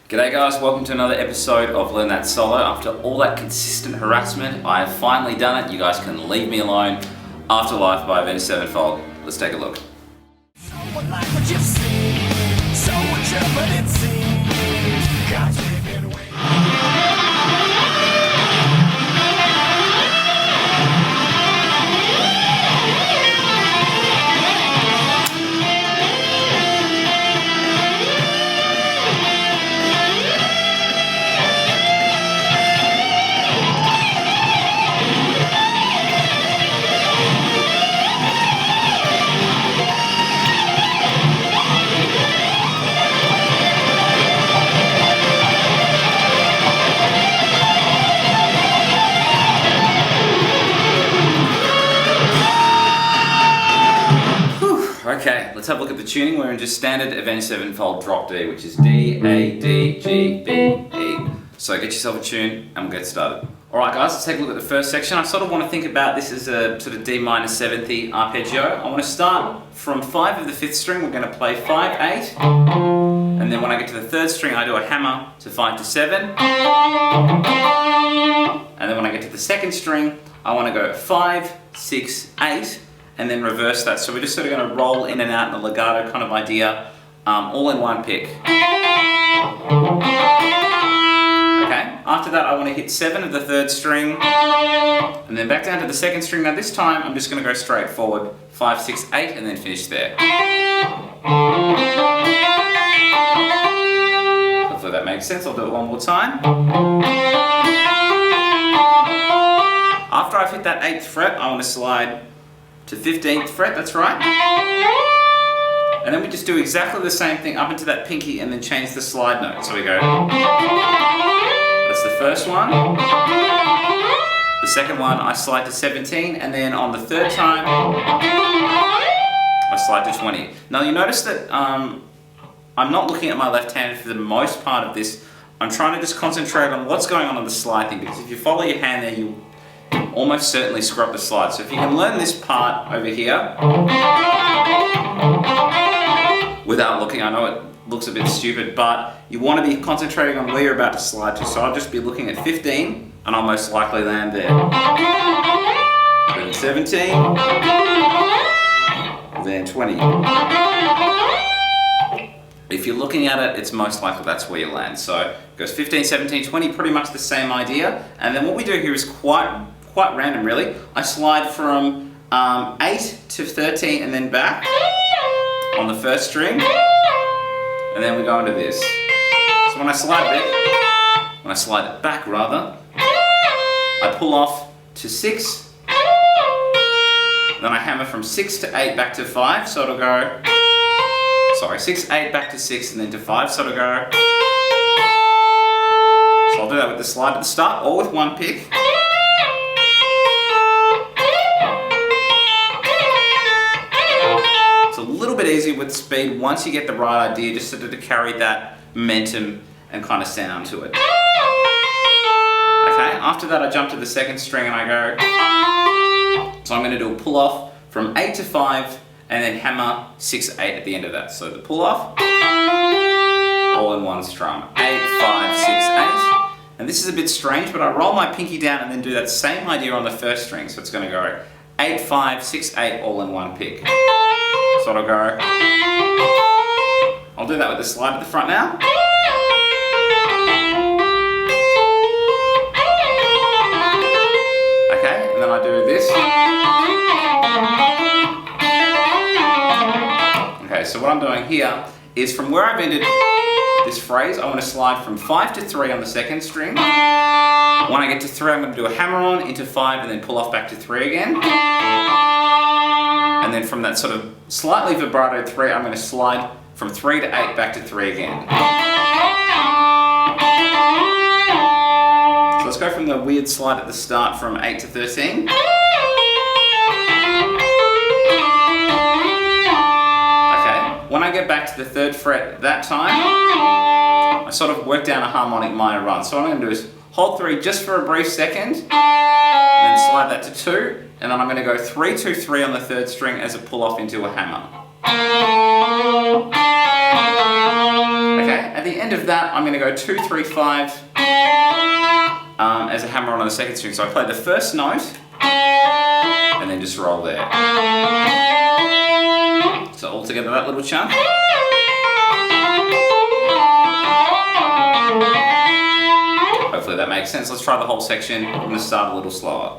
G'day guys, welcome to another episode of Learn That Solo. After all that consistent harassment, I have finally done it. You guys can leave me alone. Afterlife by Avenged Sevenfold. Let's take a look. Okay, let's have a look at the tuning. We're in just standard Avenged Sevenfold drop D, which is D, A, D, G, B, E. So get yourself a tune and we'll get started. Alright guys, let's take a look at the first section. I sort of want to think about this as a sort of D minor 7th arpeggio. I want to start from 5 of the 5th string. We're going to play 5, 8. And then when I get to the 3rd string, I do a hammer to 5 to 7. And then when I get to the 2nd string, I want to go 5, 6, 8. And then reverse that. So we're just sort of going to roll in and out in a legato kind of idea, all in one pick. Okay, after that I want to hit 7 of the 3rd string, and then back down to the 2nd string. Now this time I'm just going to go straight forward, 5, 6, 8, and then finish there. Hopefully that makes sense. I'll do it one more time. After I've hit that 8th fret, I want to slide to 15th fret, that's right. And then we just do exactly the same thing up into that pinky and then change the slide note. So we go, that's the first one. The second one, I slide to 17, and then on the 3rd time, I slide to 20. Now you notice that I'm not looking at my left hand for the most part of this. I'm trying to just concentrate on what's going on the slide thing, because if you follow your hand there, you almost certainly screw up the slide. So if you can learn this part over here without looking, I know it looks a bit stupid, but you want to be concentrating on where you're about to slide to. So I'll just be looking at 15 and I'll most likely land there. Then 17, then 20. If you're looking at it, it's most likely that's where you land. So it goes 15, 17, 20, pretty much the same idea. And then what we do here is quite random really. I slide from 8 to 13 and then back on the 1st string, and then we go into this. So when I slide it back rather, I pull off to 6, then I hammer from 6 to 8 back to 5, so it'll go, 6, 8 back to 6 and then to 5, so it'll go. So I'll do that with the slide at the start or with one pick. It's a little bit easier with speed once you get the right idea, just sort of to carry that momentum and kind of sound to it. Okay, after that I jump to the 2nd string and I go, so I'm going to do a pull off from 8 to 5 and then hammer 6, 8 at the end of that. So the pull off, all in one strum, 8, 5, 6, 8. And this is a bit strange, but I roll my pinky down and then do that same idea on the 1st string. So it's going to go 8, 5, 6, 8, all in one pick. So it'll go, I'll do that with the slide at the front now. Okay, and then I do this. Okay, so what I'm doing here is from where I've ended this phrase, I want to slide from 5 to 3 on the 2nd string. When I get to 3, I'm going to do a hammer on into 5 and then pull off back to 3 again. And then from that sort of slightly vibrato 3, I'm going to slide from 3 to 8 back to 3 again. So let's go from the weird slide at the start from 8 to 13. When I get back to the 3rd fret that time, I sort of work down a harmonic minor run. So what I'm going to do is hold 3 just for a brief second, and then slide that to 2, and then I'm going to go 3, 2, 3 on the 3rd string as a pull off into a hammer. Okay, At the end of that, I'm going to go 2, 3, 5 as a hammer on the second string. So I play the first note and then just roll there. So all together that little chunk. Hopefully that makes sense. Let's try the whole section. I'm going to start a little slower.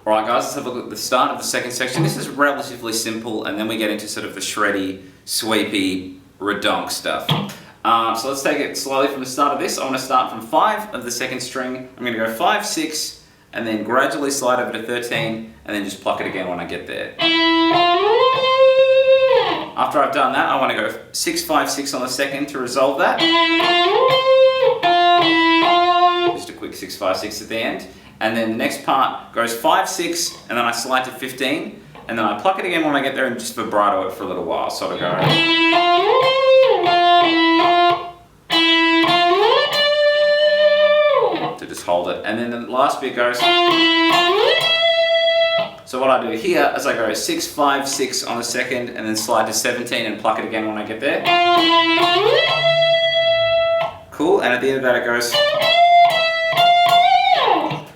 Alright guys, let's have a look at the start of the second section. This is relatively simple, and then we get into sort of the shreddy, sweepy, redonk stuff. So let's take it slowly from the start of this. I want to start from 5 of the second string. I'm going to go 5, 6, and then gradually slide over to 13, and then just pluck it again when I get there. After I've done that, I want to go 6, 5, 6 on the second to resolve that. Just a quick 6, 5, 6 at the end. And then the next part goes 5, 6, and then I slide to 15, and then I pluck it again when I get there and just vibrato it for a little while. So it'll go. To just hold it. And then the last bit goes. So what I do here is I go 6, 5, 6 on the second, and then slide to 17 and pluck it again when I get there. Cool, and at the end of that it goes.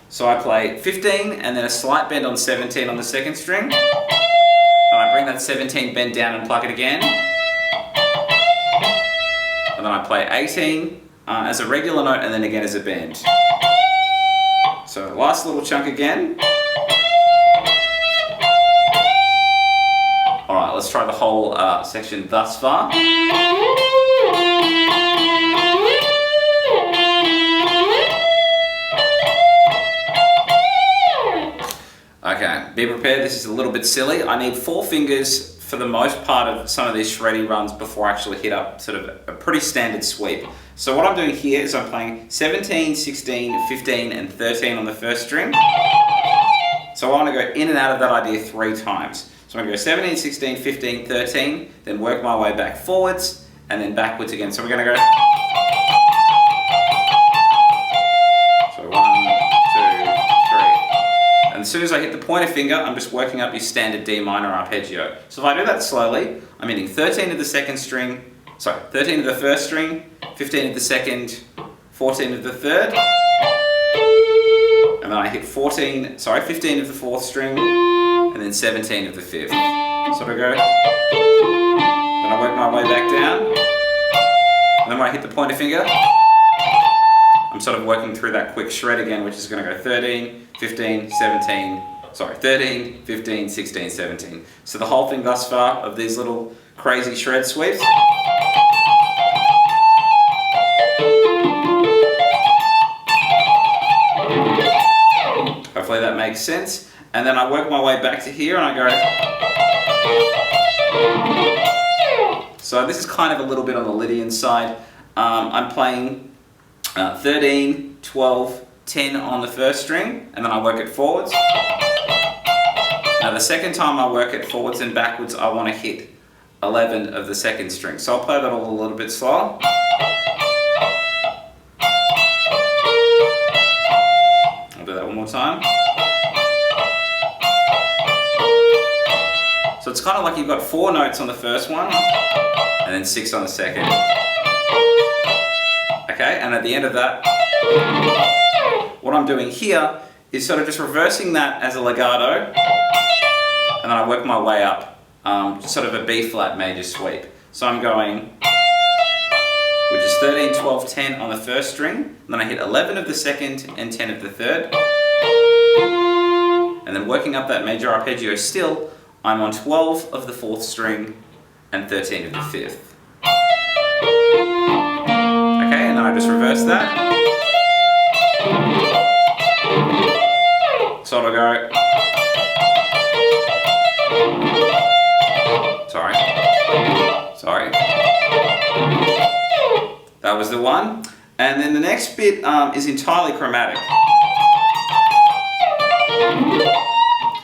So I play 15 and then a slight bend on 17 on the second string. And I bring that 17 bend down and pluck it again. And then I play 18 as a regular note and then again as a bend. So last little chunk again. Alright, let's try the whole section thus far. Okay, be prepared, this is a little bit silly. I need 4 fingers for the most part of some of these shreddy runs before I actually hit up sort of a pretty standard sweep. So what I'm doing here is I'm playing 17, 16, 15 and 13 on the first string. So I want to go in and out of that idea 3 times. So I'm going to go 17, 16, 15, 13, then work my way back forwards and then backwards again. So we're going to go. So 1, 2, 3. And as soon as I hit the pointer finger, I'm just working up your standard D minor arpeggio. So if I do that slowly, I'm hitting 13 of the second string, 13 of the first string, 15 of the second, 14 of the third, and then I hit 15 of the fourth string, and then 17 of the fifth. So I go, then I work my way back down, and then when I hit the pointer finger, I'm sort of working through that quick shred again, which is going to go 13, 15, 13, 15, 16, 17. So the whole thing thus far of these little crazy shred sweeps. Hopefully that makes sense. And then I work my way back to here and I go. So this is kind of a little bit on the Lydian side. I'm playing 13, 12, 10 on the first string, and then I work it forwards. Now the second time I work it forwards and backwards, I want to hit 11 of the second string. So I'll play that all a little bit slower. I'll do that one more time. So it's kind of like you've got 4 notes on the first one, and then 6 on the second. Okay, and at the end of that, what I'm doing here is sort of just reversing that as a legato, and then I work my way up, sort of a B flat major sweep. So I'm going, which is 13, 12, 10 on the first string, and then I hit 11 of the second and 10 of the third, and then working up that major arpeggio still, I'm on 12 of the fourth string and 13 of the fifth. Okay, and then I just reverse that. So it'll go. Sorry. That was the one. And then the next bit is entirely chromatic.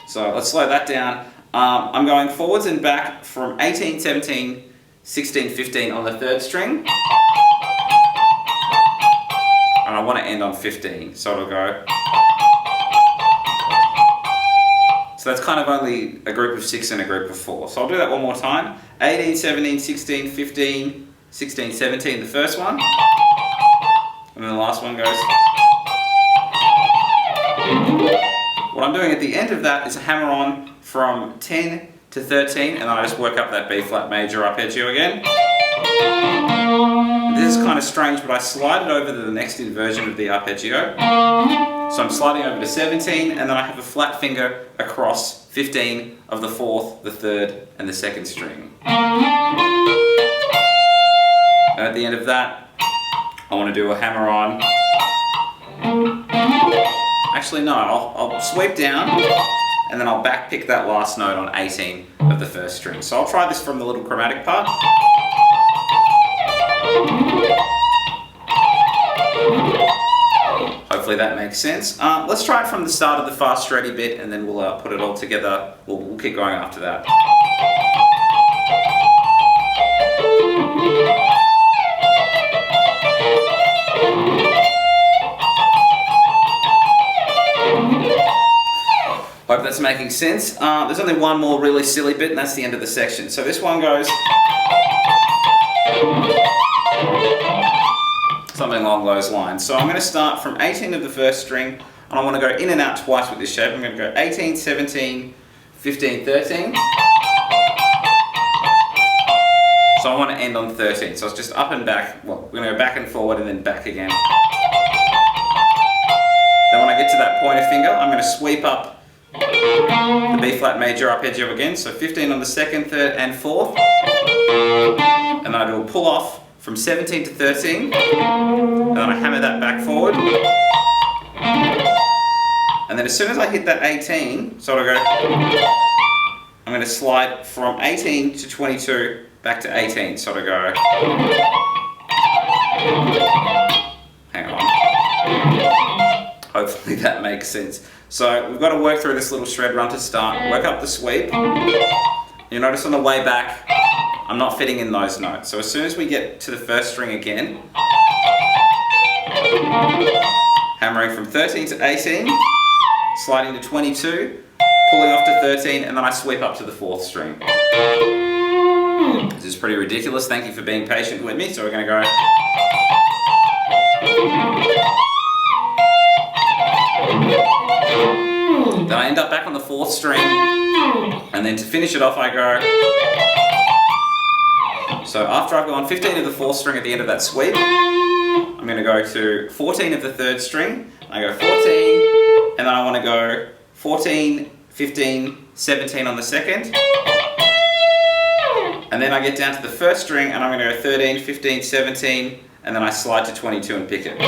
So let's slow that down. I'm going forwards and back from 18, 17, 16, 15 on the third string. I want to end on 15, so it'll go. So that's kind of only a group of 6 and a group of 4. So I'll do that one more time. 18, 17, 16, 15, 16, 17, the first one. And then the last one goes. What I'm doing at the end of that is a hammer on from 10 to 13, and then I just work up that B flat major arpeggio again. This is kind of strange, but I slide it over to the next inversion of the arpeggio. So I'm sliding over to 17, and then I have a flat finger across 15 of the 4th, the 3rd, and the 2nd string. And at the end of that, I want to do a hammer on. Actually, no, I'll sweep down, and then I'll back pick that last note on 18 of the 1st string. So I'll try this from the little chromatic part. Hopefully that makes sense. Let's try it from the start of the fast shreddy bit, and then we'll put it all together. We'll keep going after that. Hope that's making sense. There's only one more really silly bit, and that's the end of the section. So this one goes something along those lines. So I'm going to start from 18 of the 1st string, and I want to go in and out twice with this shape. I'm going to go 18, 17, 15, 13. So I want to end on 13. So it's just up and back. Well, we're going to go back and forward and then back again. Then when I get to that pointer finger, I'm going to sweep up the B flat major arpeggio again. So 15 on the 2nd, 3rd, and 4th. And then I do a pull off from 17 to 13, and then I hammer that back forward. And then as soon as I hit that 18, so I'll go, I'm going to slide from 18 to 22 back to 18, so I'll go, hang on. Hopefully that makes sense. So we've got to work through this little shred run to start, work up the sweep. You notice on the way back, I'm not fitting in those notes. So as soon as we get to the 1st string again, hammering from 13 to 18, sliding to 22, pulling off to 13, and then I sweep up to the 4th string. This is pretty ridiculous. Thank you for being patient with me. So we're going to go. Then I end up back on the 4th string, and then to finish it off I go. So after I've gone 15 of the 4th string at the end of that sweep, I'm going to go to 14 of the 3rd string. I go 14, and then I want to go 14, 15, 17 on the 2nd. And then I get down to the 1st string, and I'm going to go 13, 15, 17, and then I slide to 22 and pick it.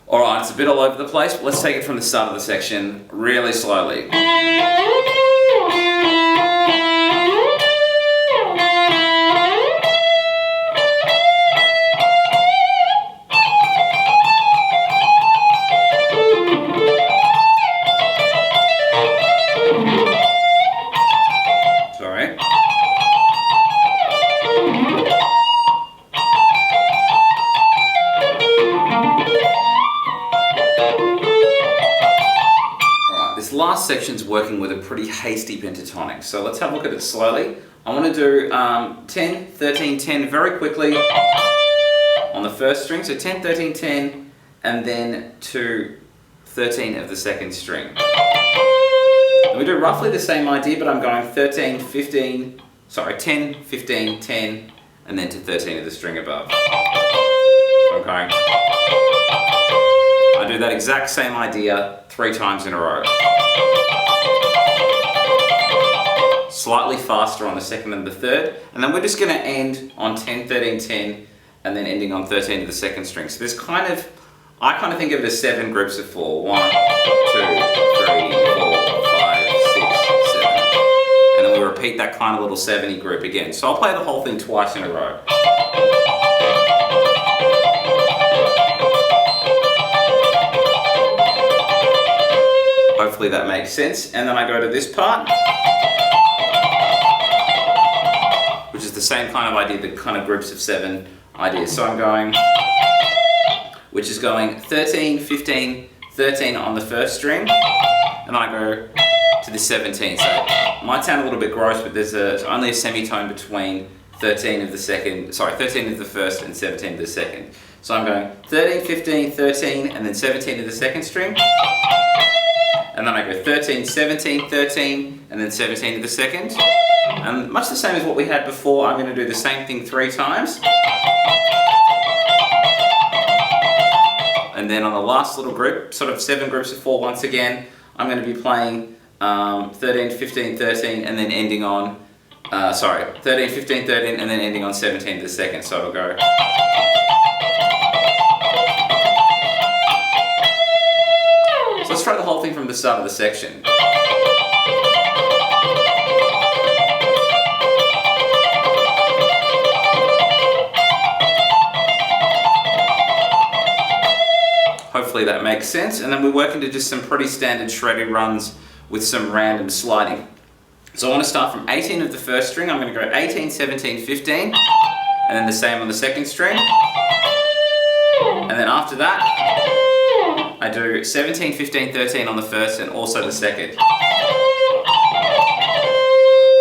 Alright, it's a bit all over the place, but let's take it from the start of the section really slowly. Sorry. Last section's working with a pretty hasty pentatonic, so let's have a look at it slowly. I want to do 10, 13, 10 very quickly on the 1st string, so 10, 13, 10, and then to 13 of the 2nd string. And we do roughly the same idea, but I'm going 10, 15, 10, and then to 13 of the string above. Okay. I do that exact same idea 3 times in a row. Slightly faster on the 2nd and the 3rd, and then we're just going to end on 10, 13, 10, and then ending on 13 of the 2nd string. So there's I kind of think of it as 7 groups of 4. 1, 2, 3, 4, 5, 6, 7. And then we repeat that kind of little 7-y group again. So I'll play the whole thing twice in a row. Hopefully that makes sense. And then I go to this part. same kind of idea, the kind of groups of 7 ideas. So I'm going, which is going 13, 15, 13 on the first string, and I go to the 17. So it might sound a little bit gross, but there's only a semitone between 13 of the first and 17 of the second. So I'm going 13, 15, 13, and then 17 of the second string. And then I go 13, 17, 13, and then 17 of the second. And much the same as what we had before, I'm going to do the same thing 3 times. And then on the last little group, sort of 7 groups of 4 once again, I'm going to be playing 13, 15, 13, and then ending on, 13, 15, 13, and then ending on 17 to the second. So it'll go. So let's try the whole thing from the start of the section. Hopefully that makes sense, and then we work into just some pretty standard shreddy runs with some random sliding. So I want to start from 18 of the first string. I'm going to go 18, 17, 15, and then the same on the second string. And then after that, I do 17, 15, 13 on the first and also the second.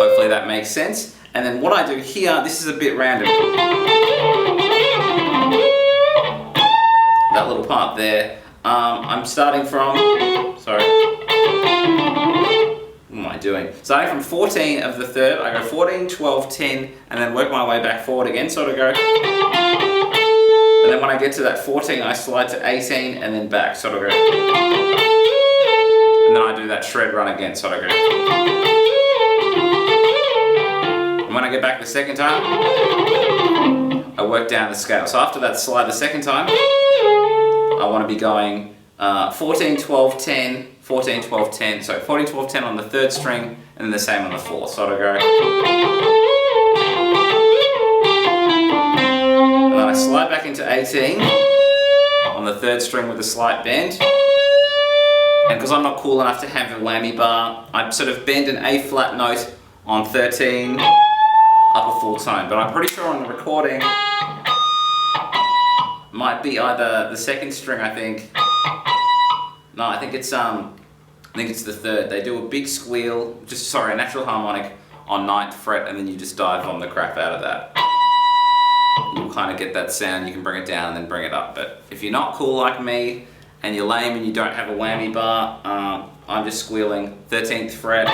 Hopefully that makes sense. And then what I do here, this is a bit random. That little part there, I'm starting from, what am I doing? Starting from 14 of the third, I go 14, 12, 10, and then work my way back forward again, so to go. And then when I get to that 14, I slide to 18 and then back, so to go. And then I do that shred run again, so to go. And when I get back the second time, I work down the scale. So after that slide the second time, I want to be going 14, 12, 10, 14, 12, 10. So 14, 12, 10 on the third string, and then the same on the fourth. So it'll go. And then I slide back into 18 on the third string with a slight bend. And because I'm not cool enough to have a whammy bar, I sort of bend an A flat note on 13, up a full tone. But I'm pretty sure on the recording, might be either the second string, I think. No, I think it's the third. They do a big squeal, a natural harmonic on 9th fret, and then you just dive on the crap out of that. You'll kind of get that sound. You can bring it down and then bring it up. But if you're not cool like me and you're lame and you don't have a whammy bar, I'm just squealing 13th fret.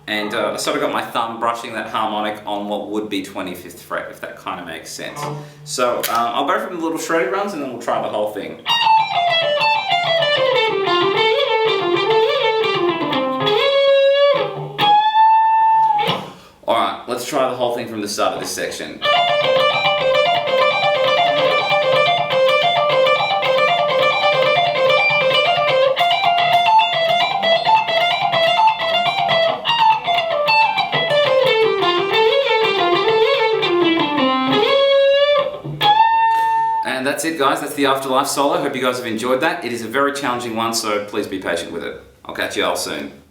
And I sort of got my thumb brushing that harmonic on what would be 25th fret, if that kind of makes sense. So I'll go from the little shreddy runs and then we'll try the whole thing. Alright, let's try the whole thing from the start of this section. That's it, guys. That's the Afterlife solo. Hope you guys have enjoyed that. It is a very challenging one, so please be patient with it. I'll catch you all soon.